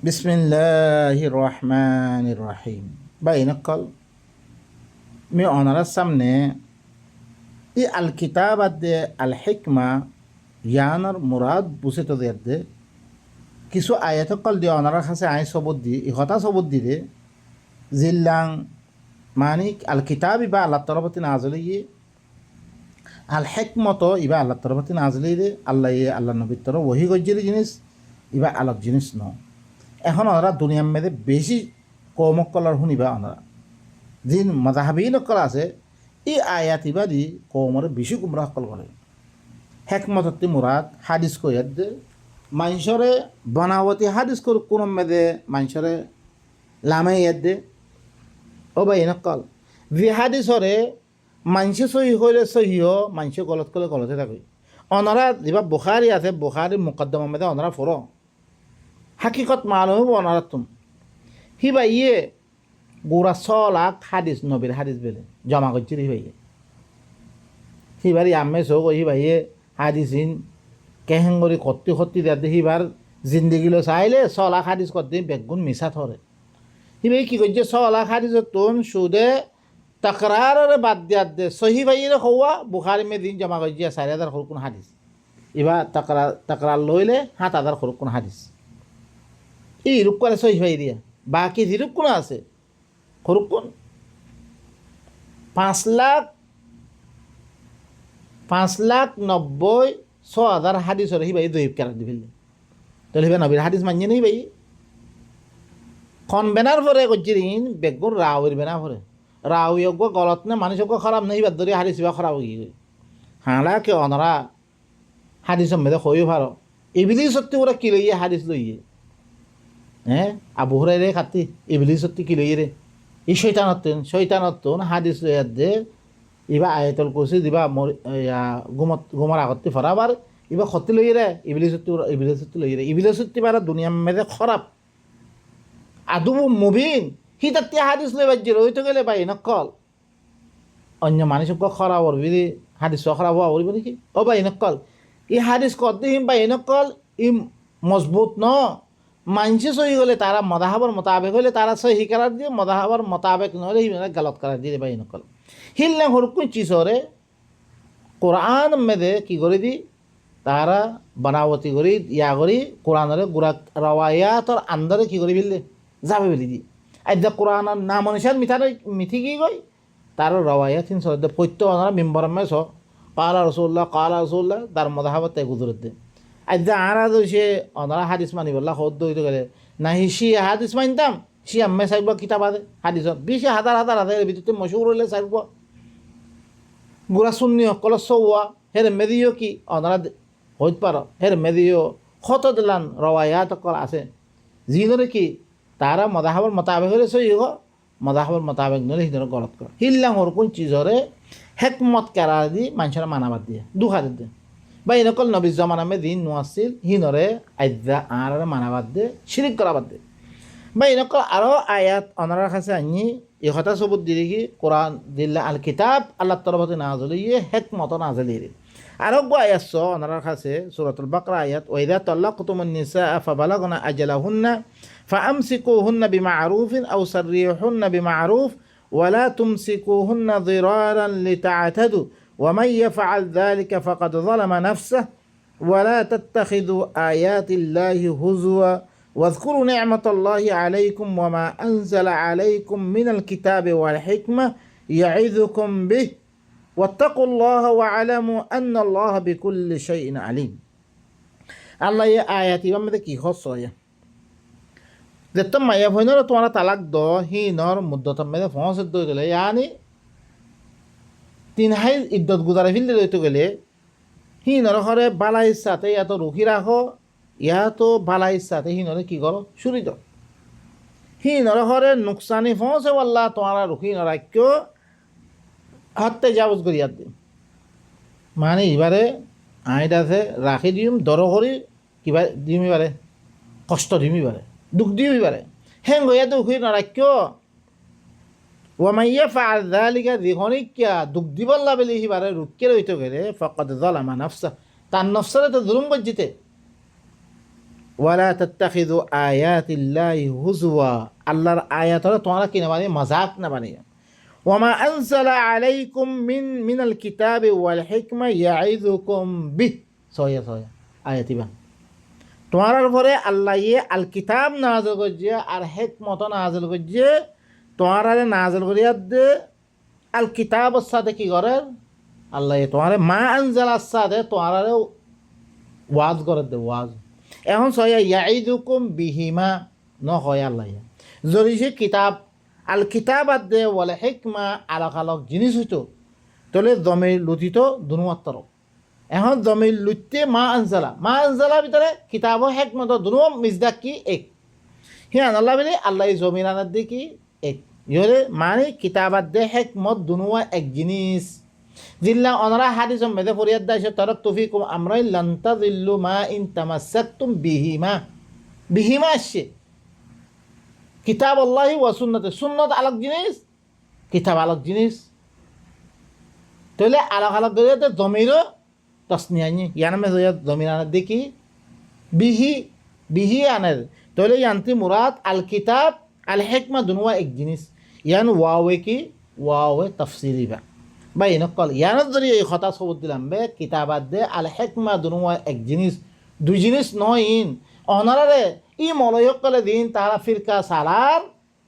বিসমিল্লাহির রহমানির রহিম। বাইনকল মি অনারার সামনে ই আল কিতাব আদে আল হিকমা ইয়ানার মুরাদ বুঝে তো দে কিছু আয়াতকল দিয়ে অনারার কাছে আই সবুত দি ইহতা সবুত দিলে জিল্লাং মানিক আল কিতাব ইবা আল্লাহ তরফতি নাজলি আল হেকমত ইবা আল্লাহ তরফতি নাজলি রে আল্লাহ আল্লাহ নবীর তরফ ওহি গজ্জির জিনিস ইবা আলাপ জিনিস ন। এখন ওনারা দুনিয়ার মেয়েদের বেশি কৌমকলার শুনিবা ওনারা যিন মজাহাবি নকল আছে এই আয়াত ইবাদি কৌমরে বেশি গুমরাহ কল করে হেকমতী মুরাদ হাদিস কইয়াত দে মানুষরে বনাবতী হাদিস কর কোন মেদে মানুষরে লামাই ইয়াত দে ও ভাই নকল ভি হাদিসরে মানুষে সহি হইলে সহিও মানুষে গলত করলে গলতে থাকে। ওনারা যেবা বুখারি আছে বুখারি মুকদ্দমা মেদে ওনারা ফর হাকিকত মালুম ওনারা তুম হি ভাইয়ে গোড়া 100 লাখ হাদিস নবীর হাদিস বেলে জমা করছি হি ভাইয়ে হিবারি আম্মে চৌক হি ভাইয়ে হাদিসিন কেহেঙ্গরি কত্তি সত্তি দেয় হিবার জিন্দিগিলো চাইলে 100 লাখ হাদিস করতে বেগুন মিশা ধরে হি ভাই কি করছে 100 লাখ হাদিস তুন সুদে তকরারে বাদ দিয়াত দে সহি ভাইয়ে হওয়া বুখারি মে দিন জমা করছে 4000 খরকুন হাদিস এবার তকরার লইলে 7000 খরকুন হাদিস এই রূপ করে সহি ভাই দিয়া বাকি যেরূপ কোনো আছে খরকুন 5,90,6,000 হাদিস হি ভাই দইব কেন দি ফেললে তাহলে হিবা নবীর হাদিস মানিয়ে নেই ভাই খন বেনার পরে করছি বেগুন রাউর বেনা পরে রাউয়োগ্য গলত না মানুষজ্ঞ খারাপ নেই বাদ ধরে হাদিস বা খারাপ হয়ে হালাকে অনরা হাদিস মেদে হইও ভালো এবিলি সত্যি ওরা কি লইয়ে হাদিস লইয়ে হ্যাঁ আবু হুরাইরা খাতি ইবলিস সত্যি কি লইয়ে রে এই শৈতানত্তন হাদিস লইয়ার দে ইবা আয়াতুল কুরসি দিবা গুমর আগতে ফরাবার ইবা ক্ষতি লইয়ে রে ইবলিস সত্যি লইয়ে রে ইবলিস সত্যি পারা দুনিয়া মেদে খারাপ আদুবু মুবিন হি তাতে হাদিস লই বাজ্জির হইতে গেলে ভাই নকল অন্য মানুষকে খারাপ করবি হাদিস খারাপ হওয়া বলবি নাকি ও ভাই নকল ই হাদিস করতে হিম ভাই নকল ই মজবুত ন মানসি সহি গেলে তারা মদাহাবর মোতাবেক হলে তারা সহি করার দিয়ে মদাহাবর মোতাবেক নহলে হিমানে গালত করার দিয়ে বাই নকল হিললে হরকুন চিসরে কোরআন মেদে কি করে দি তারা বানাবতি করি ইয়া করি কোরআনরে গুড়া রওয়ায়াতর আন্দরে কি করে ফেললে যাবে বলি দি আদ্যা কোরআনের নাম অনুসার মিথি কি গই তার রওয়ায়াত হিন সদ্য পৈত্য ওনারা মেম্বর মে স কালা রসুল্লাহ তার মদাহাবত তাই গুজরত দে আদ্যা আরা সে ওনারা হাদিস মানি বললা হদ্দ হইতে গেলে না সি হাদিস মানতাম সি আম্মে চাইব কিতাব আছে হাদিসত 20,000 ভিতরতে মশুর হইলে চাইব গুড়া শূন্য সকল চৌয়া হের মেদিও কি ওনারা হইতে পার হের মেদিও কত দিলান রওয়ায়াত সকল আছে যিদরে কি তারা মদাহাবর মোতাবেক হলে সই হ মদাহাবর মোতাবেক নলে সিদরে গলত কর হিল্লাং হরকুন চিজরে হেকমত কেরা দি মানুষের মানাবাদ দিয়ে দুখারে দিয়ে বা এরকল নবীর জমানামে দিন নোয়াছিল হিনরে আদ্যা আর মানাবাদ দে শিরিক করাবাদ দে বা এরকল আরও আয়াত অনারার কাছে আনি ইহতা সবুত দিলে কি কোরআন দিল্লা আল কিতাব আল্লাহ তরফতে নাজলি হেকমত নাজলি রে আরো আয়াত অনারার কাছে সূরাতুল বাকরা আয়াত ওয়াইদা তাল্লাকতুমুন নিসা ফাবালাগনা আজালাহুন্না ফাআমসিকুহুন্না বিমা'রুফিন আও সাররিহুন্না বিমা'রুফ ওয়ালা তুমসিকুহুন্না দিরারান লিতা'তাদু ومن يفعل ذلك فقد ظلم نفسه ولا تتخذوا آيات الله هزوا واذكروا نعمة الله عليكم وما أنزل عليكم من الكتاب والحكمة يعظكم به واتقوا الله واعلموا أن الله بكل شيء عليم الله يا آياتي وماذا كي خصوصا ما يفعلون توانا طلاق دو هي نور مدة ماذا فانسد دو يعني 3 হাইজ ইদ্যত গুজারে ফেলতে রইতে গেলে হিনর ঘরে বালাইর সাথে এত রুখি রাখো তো বালাইর সাথে হিনরে কি করো শুরি দাও হিনর ঘরে নুকসানি ফসে আল্লাহ তোমারা রুখি নরাক্য হত্যে জাবজ করিয়ার দিন মানে এবারে আইটাছে রাখি দিম দর করি কিবা দিম এবারে কষ্ট দিম এবারে দুঃখ দিম এবারে হেং হইয়া তো রুখি নরাক্য ওয়ামাইয়া ফাআল যালিকা যিখনিকা দুঃখ দিবল্লা বলি হিবারে রুক্কে রইতে গেলে ফাকাদ যালামা নাফসা তার নফসরে তো জুলুম করজিতে ওয়ালা তাত্তাখিযু আয়াতিল্লাহি হুজওয়া, আল্লাহর আয়াত হলো তোমরা কি না বানিয়ে মজাক না বানিয়ে। ওয়ামা আনজালা আলাইকুম মিনাল কিতাবি ওয়াল হিকমা ইয়াইযুকুম বিহ, সয়া সয়া আয়াতিবা তোমার পরে আল্লাহ ইয়ে আল কিতাব নাযিল করছে আর হিকমত নাযিল করছে, তোমার নাযিল করিয়া দে আল কিতাবের সাথে কি করে আল্লাহ তোমার মা আনজালার সাথে তোমার ওয়াজ করে দে ওয়াজ। এখন সয়া ইয়াইদুকুম বিহিমা ন হয় আল্লাহ যদি সে কিতাব আল কিতাব আর দে বলে হিকমা আলোক আলোক জিনিস হইতো তাহলে দমের লুথিত দুনুমাত্তর। এখন দমের লুটতে মা আনজালা ভিতরে কিতাব হেকমত দুনু মিজদাক কি এক হ্যাঁ আল্লাহ বলে আল্লাহ জমিন আনার দিয়ে কি এক ইহরে মানে কিতাবাত দে হেকমত দুনুয়া এক জিনিস। জিল্লা অনরা হাদিস মেদে ফরিয়াদ দাইছে তরক তুফিকুম আমরাই লান্তা জিল্লু মা ইন তামাসাকতুম বিহিমা, বিহিমা আসছে কিতাব আল্লাহি ওয়া সুন্নতে, সুন্নত আলোক জিনিস কিতাব আলোক জিনিস তাহলে আলোক আলোক গরিয়াতে জমিরও তসনিয়ানি ইয়ানা মে জমির আনার দেখি বিহি বিহি আনের তাহলে ইয়ান্তি মুরাদ আল কিতাব আল হেকমা দুনুয়া এক জিনিস ইয়ান ওয়াওয়ে কি ওয়াওয়ে তফসিলি বা ইনকল ইয়ানোর যদি এই কথা সবুত দিলাম বে কিতাবাত দে আল হেকমা দুনুয়া এক জিনিস দুই জিনিস নয় ইন অনারে ই মলয়কলে দিন তারা ফিরকা সালার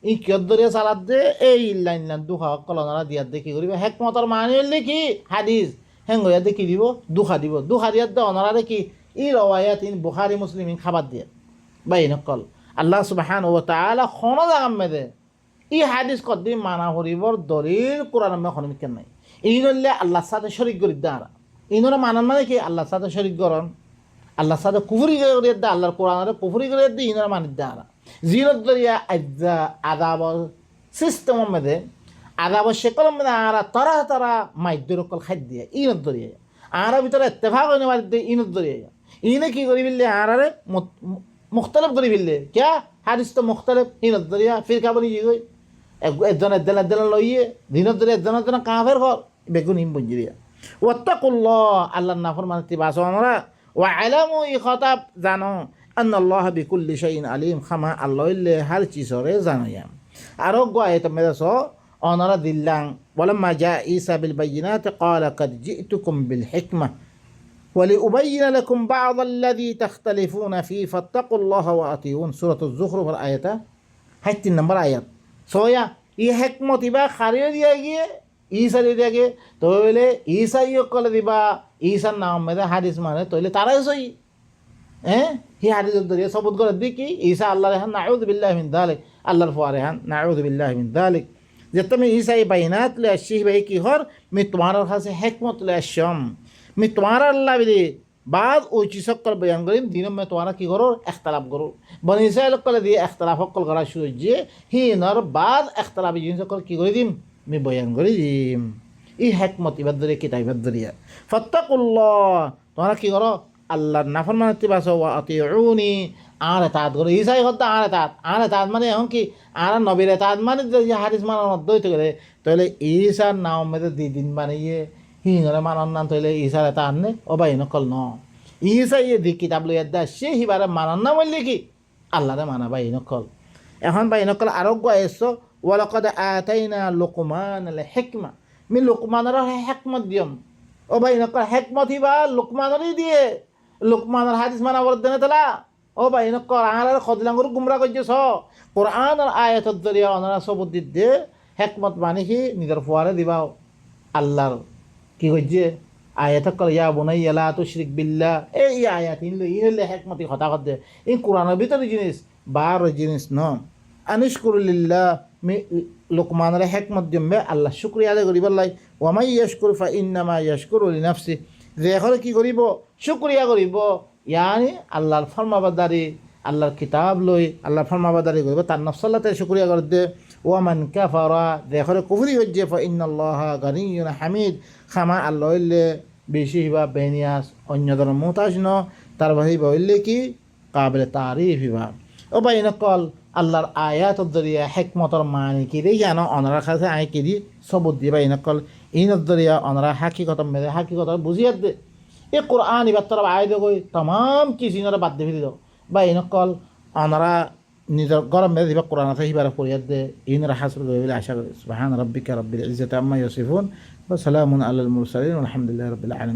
ই কিয়ত দরিয়া সালাদ দে এই ইল্লাইন দুখা অকল অনারা দিয়ার দে কি করিবে হেকমতর মানে হইলে কি হাদিস হেঙ্গয়া দে কি দিব দুখা দিব দুখা দিয়ার দে অনারে কি ই রওয়ায়াত ইন বুখারি মুসলিম ইন খাবার দিয়ে বা ইনকল আল্লাহ সুবহানাহু ওয়া তাআলা খনো জাগাম মেদে ই হাদিস কদ্দিন মানা হরিবর দলিল কোরআন মে খনো মিকেন নাই ইনলে আল্লাহর সাথে শরীক করি দাঁড়া ইনরে মানান মানে কি আল্লাহর সাথে শরীক করন আল্লাহর সাথে কুফরি করে দে আল্লাহর কোরআনের কুফরি করে দে ইনরে মানিত দাঁড়া জিরত দরিয়া আজ্জা আদাব সিস্টেম মেদে আদাব শেকল মেদে আরা তরা তরা মাইদ্যর কল খাদ্য দিয়ে ইনত দরিয়া আরা ভিতরে ইত্তেফাক হইনে মারি দে ইনত দরিয়া ইনে কি করি বিললে আরারে মুখতালিফ করি বিললে ক্যা হাদিস তো মুখতালিফ ইনত দরিয়া ফিরকা বলি গই একজন একজন লইয়ে দিনত দরিয়া একজন কাফের ঘর বেগুন ইম বুঝিয়া ওয়াত্তাকুল্লাহ আল্লাহর নাফরমানি বাসো আমরা ওয়া আলামু ই খতাব জানো আন্নাল্লাহ বিকুল্লি শাইইন আলিম খামা আল্লাহ ইল্লে হার চিজরে জানায়াম আর গোয়ে তো মেদাস অনারা দিল্লাং ওয়ালাম্মা জা ঈসা বিল বাইয়িনাত ক্বালা ক্বাদ জিতুকুম বিল হিকমা ولأبين لكم بعض الذي تختلفون فيه فاتقوا الله وأطيعون سورة الزخرف الآية هاي نمبر آيات سويا ই হেকমত ইবা খারিয়ে দিয়া গিয়ে ঈসা দিয়ে গিয়ে তইলে ঈসা ইয়ে কলে দিবা ঈসার নাম মেদে হাদিস মানে তইলে তারাই সই হি হাদিস দরিয়া সবুত করে দি কি ঈসা আল্লাহর হান নাউযু বিল্লাহি মিন যালিক আল্লাহর ফারে হান নাউযু বিল্লাহি মিন যালিক যে তুমি ঈসা এই বাইনাত লে আসি ভাই কি হর মি তোমার কাছে হেকমত লে আসম মি তোমার আল্লাহ বিদি বাদ ওই চিসকল বয়ান করিম দিন মে তোমারা কি করো ইখতিলাফ করো বনি ইসরাইল কলে দিয়ে ইখতিলাফ কল করা শুরু যে হি নর বাদ ইখতিলাফি জিনিস কল কি করে দিম মি বয়ান করে দিম ই হেকমত ইবাদ দরিয়া কিতাব ইবাদ দরিয়া ফাত্তাকুল্লাহ তোমরা কি করো আল্লাহর নাফরমানি বাসো ওয়া আতিউনি আর তাত করো ঈসাই হত্যা আর তাত মানে এখন কি আর নবীর তাত মানে যে হাদিস মানার মধ্যে হইতে গেলে তাহলে ঈসার নাম মেদে দিন বানিয়ে হিংরে মানন না তৈলে ঈশার এটা আননে ও বাই নকল ন ঈশা ইয়ে দি কিতাব লইয়া দা সে হিবারে মানন না বললে কি আল্লাহরে মানা বাই নকল এখন বাই নকল আরো গাইছো ওয়ালাকাদ আতাইনা লুকমান আল হিকমা মি লুকমানের হিকমত দিয়ম ও বাই নকল হিকমত হিবা লুকমানেরই দিয়ে লুকমানের হাদিস মানা বলতেন তালা ও বাই নকল আর খদলাঙ্গুর গুমরা করছে স কোরআনের আয়াতের জরিয়া ওনারা সবুত দিতে হিকমত মানে কি নিজের ফুয়ারে দিবাও আল্লাহর কি হচ্ছে আয়াত কল ইয়া বুনাইয়া লা তুশরিক বিল্লাহ এই আয়াত ইনলে হেকমতি কথা কদে এই কোরআনের ভিতরে জিনিস বার জিনিস ন আনিশকুরুলিল্লাহ মি লুকমানের হেকমত দিমবে আল্লাহ শুকরিয়া আদায় করিব লাই ওয়া মাই ইয়াশকুর ফা ইন্নামা ইয়াশকুরু লিনাফসি যে এখন কি করিব শুকরিয়া করিব ইয়ানি আল্লাহর ফরমাবরদারি আল্লাহর কিতাব লই আল্লাহর ফরমাবরদারি করিব তার নফসাল্লাতে শুকরিয়া করে দে ওয়ামান কাফারা দেখরে কুফরি হজ্জে ফা ইন্নাল্লাহা গানিয়্যুন হামিদ খামা আল্লাহ হইলে বেশি হিবা বেনিয়াস অন্য ধরনের মোহতাজ ন তার বাহিবা হইলে কি কাবিলে তারিফ হিবা ও বা ইনকল আল্লাহর আয়াতর জরিয়া হেকমতর মানে কি রে জানো অনারা কাছে আই কি দি সবুত দিবা ইনকল ইনত জরিয়া অনারা হাকিকত মেরে হাকিকত বুঝিয়ে দে এ কোরআন এবার তোরা আয় দে কই তাম কিছু ইনরা বাদ দিয়ে দাও বা ইনকল অনারা নিজের গরম মেয়ে দিবা কোরআন আছে হিবার ফরিয়াদ দে ইনরা হাসর করে বলে আশা করি সুবহান রাব্বিকা রাব্বিল ইজ্জাতি আম্মা ইয়াসিফুন ওয়া সালামুন আলাল মুরসালিন আলহামদুলিল্লাহি রাব্বিল আলামিন।